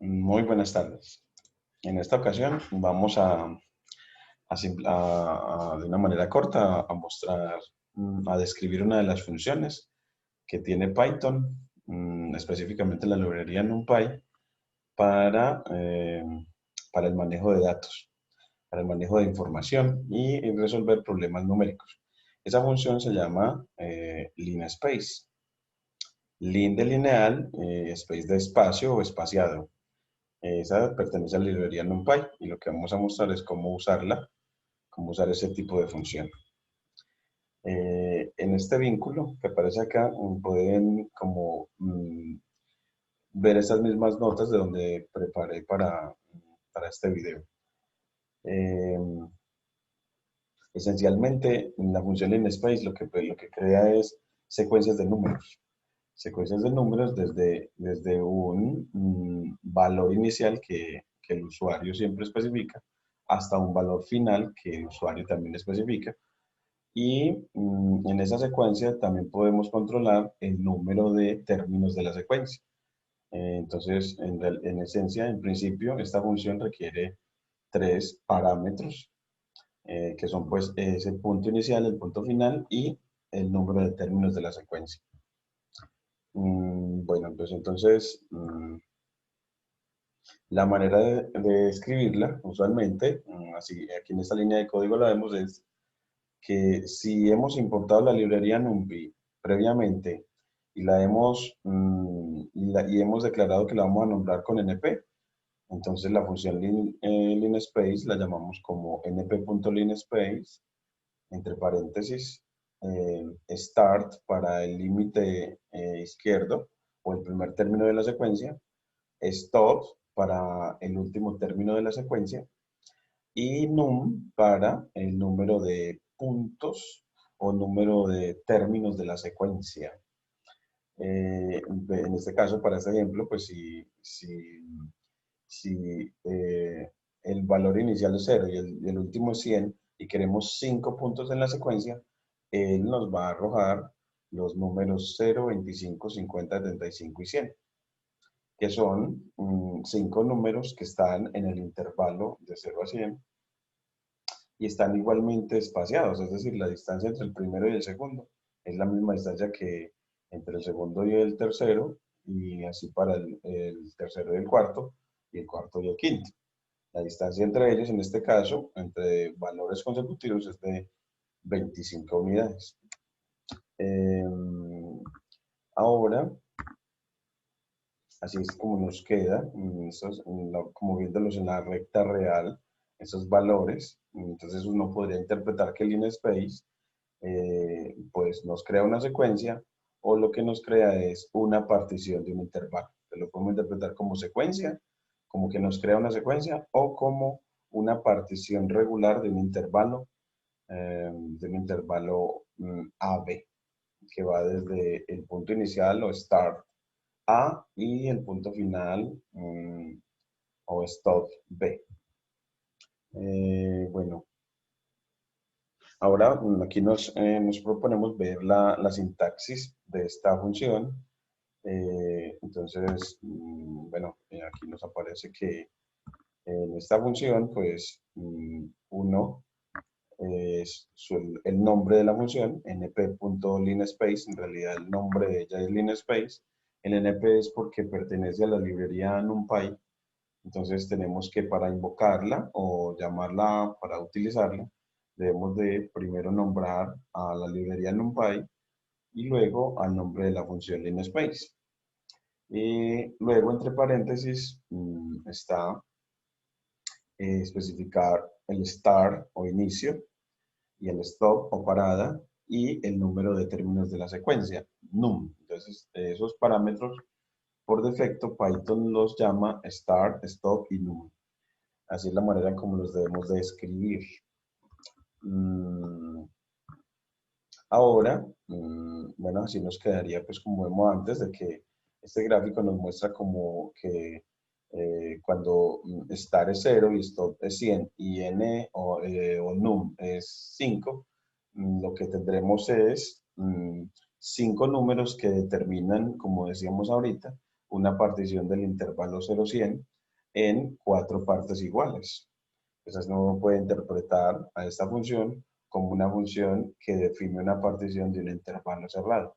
Muy buenas tardes. En esta ocasión vamos de una manera corta a mostrar, a describir una de las funciones que tiene Python, específicamente la librería NumPy, para, eh, para el manejo de datos, para el manejo de información y resolver problemas numéricos. Esa función se llama linspace. Lin de lineal, space de espacio o espaciado. Esa pertenece a la librería NumPy y lo que vamos a mostrar es cómo usarla, cómo usar ese tipo de función. En este vínculo que aparece acá pueden como ver esas mismas notas de donde preparé para este video. Eh, Esencialmente, la función linspace lo que crea es secuencias de números. Secuencias de números desde un valor inicial que el usuario siempre especifica hasta un valor final que el usuario también especifica. Y en esa secuencia también podemos controlar el número de términos de la secuencia. Entonces, en esencia, en principio, esta función requiere tres parámetros, que son pues ese punto inicial, el punto final y el número de términos de la secuencia. Bueno, pues entonces la manera de escribirla, usualmente, así aquí en esta línea de código la vemos, es que si hemos importado la librería NumPy previamente y y hemos declarado que la vamos a nombrar con np, entonces la función linspace la llamamos como np.linspace, entre paréntesis, start para el límite izquierdo o el primer término de la secuencia, stop para el último término de la secuencia y num para el número de puntos o número de términos de la secuencia. En este caso, para este ejemplo, pues si el valor inicial es 0 y el último es 100 y queremos 5 puntos en la secuencia, él nos va a arrojar los números 0, 25, 50, 75 y 100, que son 5 números que están en el intervalo de 0 a 100 y están igualmente espaciados, es decir, la distancia entre el primero y el segundo es la misma distancia que entre el segundo y el tercero, y así para el tercero y el cuarto y el quinto. La distancia entre ellos, en este caso, entre valores consecutivos, es de 25 unidades. Eh, Ahora, así es como nos queda, como viéndolos en la recta real, esos valores. Entonces uno podría interpretar que el linspace pues nos crea una secuencia o lo que nos crea es una partición de un intervalo. Lo podemos interpretar como secuencia, como que nos crea una secuencia o como una partición regular de un intervalo AB, que va desde el punto inicial o start A y el punto final o stop B. Bueno, ahora aquí nos proponemos ver la sintaxis de esta función. Entonces, bueno, aquí nos aparece que en esta función, pues, uno es el nombre de la función, np.linspace, en realidad el nombre de ella es linspace. El np es porque pertenece a la librería NumPy, entonces tenemos que para invocarla o llamarla para utilizarla, debemos de primero nombrar a la librería NumPy y luego al nombre de la función linspace. Y luego, entre paréntesis, está especificar el start o inicio y el stop o parada y el número de términos de la secuencia, num. Entonces, esos parámetros, por defecto, Python los llama start, stop y num. Así es la manera en cómo los debemos de escribir. Ahora, bueno, así nos quedaría pues como vemos antes de que este gráfico nos muestra como que cuando start es 0 y stop es 100 y n o num es 5, lo que tendremos es 5 números que determinan, como decíamos ahorita, una partición del intervalo 0-100 en 4 partes iguales. Entonces uno puede interpretar a esta función como una función que define una partición de un intervalo cerrado.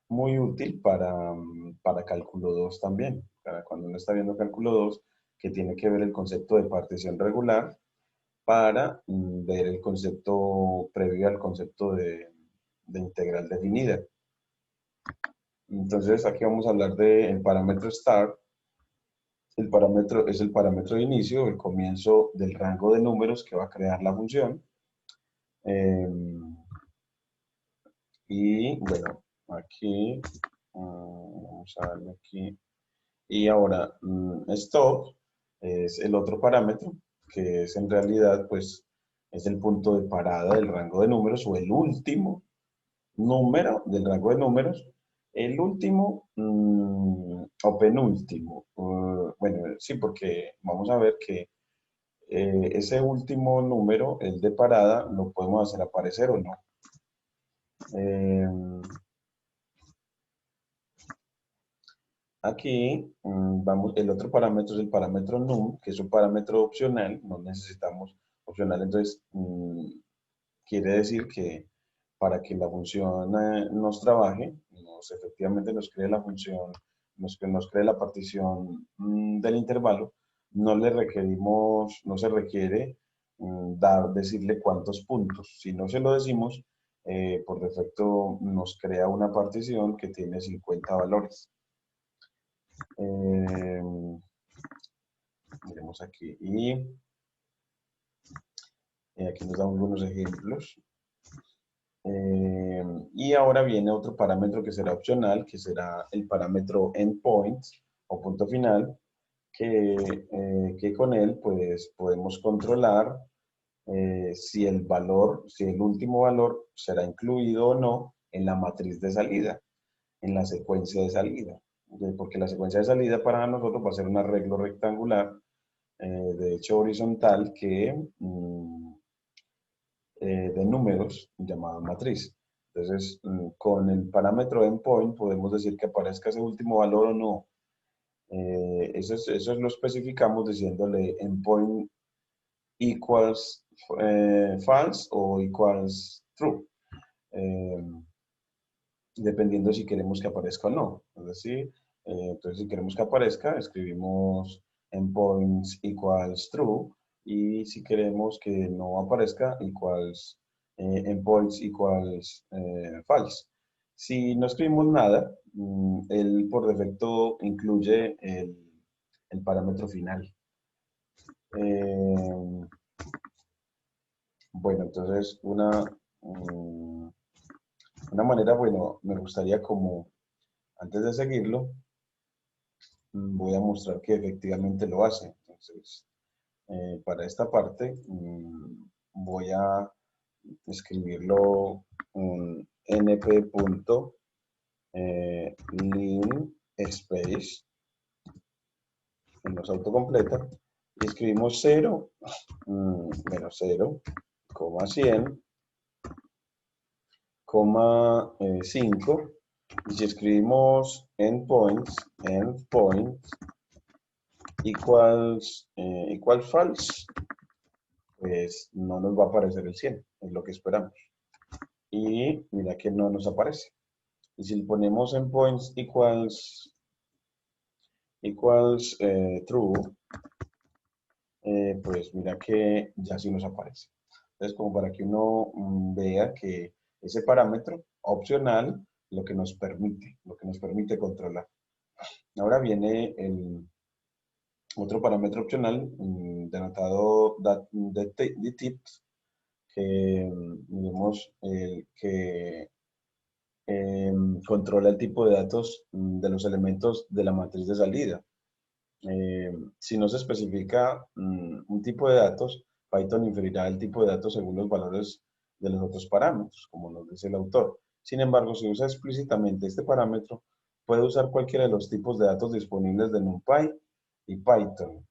Muy útil para cálculo 2 también, para cuando uno está viendo cálculo 2, que tiene que ver el concepto de partición regular para ver el concepto previo al concepto de integral definida. Entonces aquí vamos a hablar del parámetro start. El parámetro es el parámetro de inicio, el comienzo del rango de números que va a crear la función. Y bueno, aquí, vamos a darle aquí. Y ahora, stop es el otro parámetro, que es en realidad, pues, es el punto de parada del rango de números o el último número del rango de números, el último o penúltimo. Bueno, sí, porque vamos a ver que ese último número, el de parada, lo podemos hacer aparecer o no. Aquí vamos, el otro parámetro es el parámetro num, que es un parámetro opcional, no necesitamos opcional, entonces quiere decir que para que la función nos trabaje, efectivamente nos cree la función, nos cree la partición del intervalo, no le requerimos, no se requiere decirle cuántos puntos. Si no se lo decimos, por defecto nos crea una partición que tiene 50 valores. Miremos aquí y aquí nos da algunos ejemplos. Y ahora viene otro parámetro que será opcional, que será el parámetro endpoint o punto final, que con él pues podemos controlar si el valor, si el último valor será incluido o no en la matriz de salida, en la secuencia de salida. Porque la secuencia de salida para nosotros va a ser un arreglo rectangular, de hecho horizontal, que de números llamado matriz. Entonces, con el parámetro endpoint podemos decir que aparezca ese último valor o no. Eso lo especificamos diciéndole endpoint equals false o equals true. Dependiendo si queremos que aparezca o no. Es decir, entonces si queremos que aparezca, escribimos endpoints equals true, y si queremos que no aparezca, equals endpoints equals false. Si no escribimos nada, él por defecto incluye el parámetro final. Bueno, entonces una manera, bueno, me gustaría como, antes de seguirlo, voy a mostrar que efectivamente lo hace. Entonces, para esta parte, voy a escribirlo un np.linspace, y nos autocompleta, y escribimos 0, menos 0, 100, 5, y si escribimos endpoints equal false, pues no nos va a aparecer el 100, es lo que esperamos. Y mira que no nos aparece. Y si le ponemos endpoints equals true, pues mira que ya sí nos aparece. Entonces, como para que uno vea que ese parámetro opcional lo que nos permite controlar. Ahora viene el otro parámetro opcional denotado de tips, que digamos que controla el tipo de datos de los elementos de la matriz de salida. Si no se especifica un tipo de datos, Python inferirá el tipo de datos según los valores de los otros parámetros, como nos dice el autor. Sin embargo, si usa explícitamente este parámetro, puede usar cualquiera de los tipos de datos disponibles de NumPy y Python.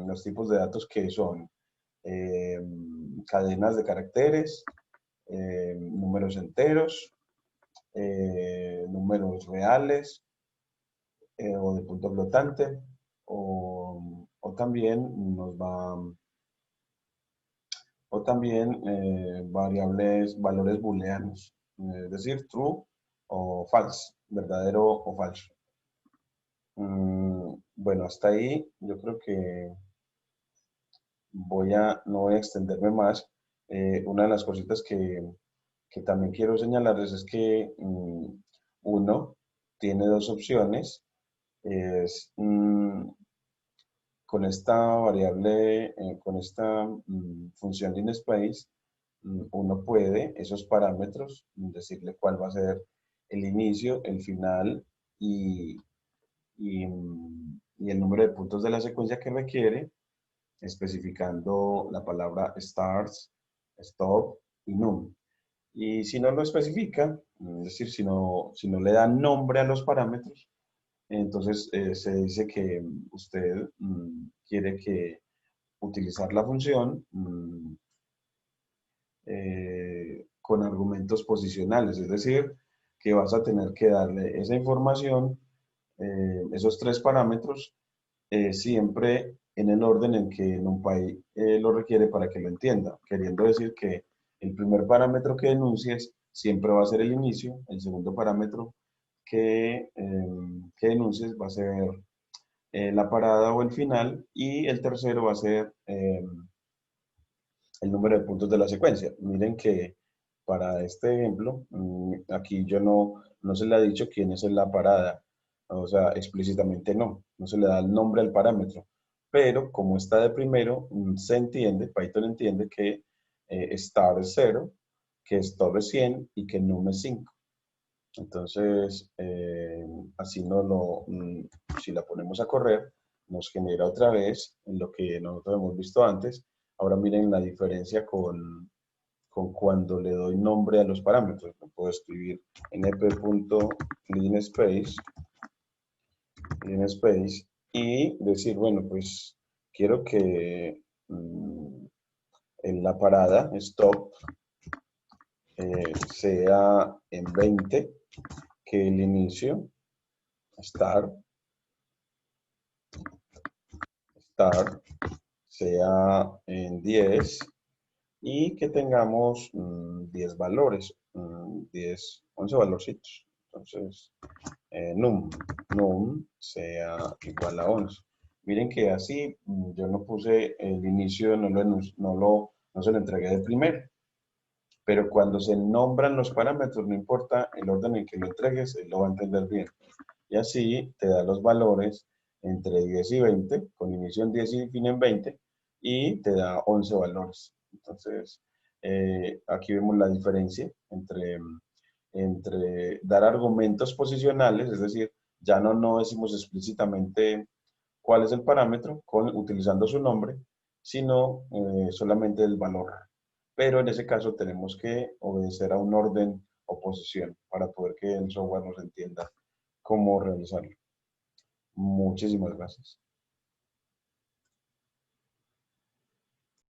Los tipos de datos que son cadenas de caracteres, números enteros, números reales, o de punto flotante, o también nos va, o también variables, valores booleanos, es decir, true o false, verdadero o falso. Bueno, hasta ahí yo creo que no voy a extenderme más. Una de las cositas que también quiero señalarles es que uno tiene dos opciones. Es con esta variable, con esta función linspace, uno puede esos parámetros decirle cuál va a ser el inicio, el final y el número de puntos de la secuencia que requiere, especificando la palabra starts, stop y num. Y si no lo especifica, es decir, si no le da nombre a los parámetros, entonces se dice que usted quiere utilizar la función con argumentos posicionales, es decir, que vas a tener que darle esa información, esos tres parámetros, siempre en el orden en que NumPy lo requiere para que lo entienda, queriendo decir que el primer parámetro que denuncies siempre va a ser el inicio, el segundo parámetro que denuncies va a ser la parada o el final, y el tercero va a ser el número de puntos de la secuencia. Miren que para este ejemplo, aquí yo no se le ha dicho quién es la parada, o sea, explícitamente no se le da el nombre al parámetro, pero como está de primero, se entiende, Python entiende que start es 0, que stop es 100 y que num es 5. Entonces, así si la ponemos a correr, nos genera otra vez en lo que nosotros hemos visto antes. Ahora miren la diferencia con cuando le doy nombre a los parámetros. Puedo escribir np.linspace y decir, bueno, pues quiero que en la parada, stop, sea en 20, que el inicio, start, sea en 10 y que tengamos 10 valores, 11 valorcitos. Entonces, num sea igual a 11. Miren que así yo no puse el inicio, no se lo entregué de primero. Pero cuando se nombran los parámetros, no importa el orden en que lo entregues, él lo va a entender bien. Y así te da los valores entre 10 y 20, con inicio en 10 y fin en 20, y te da 11 valores. Entonces, aquí vemos la diferencia entre dar argumentos posicionales, es decir, ya no decimos explícitamente cuál es el parámetro utilizando su nombre, sino solamente el valor. Pero en ese caso tenemos que obedecer a un orden o posición para poder que el software nos entienda cómo realizarlo. Muchísimas gracias.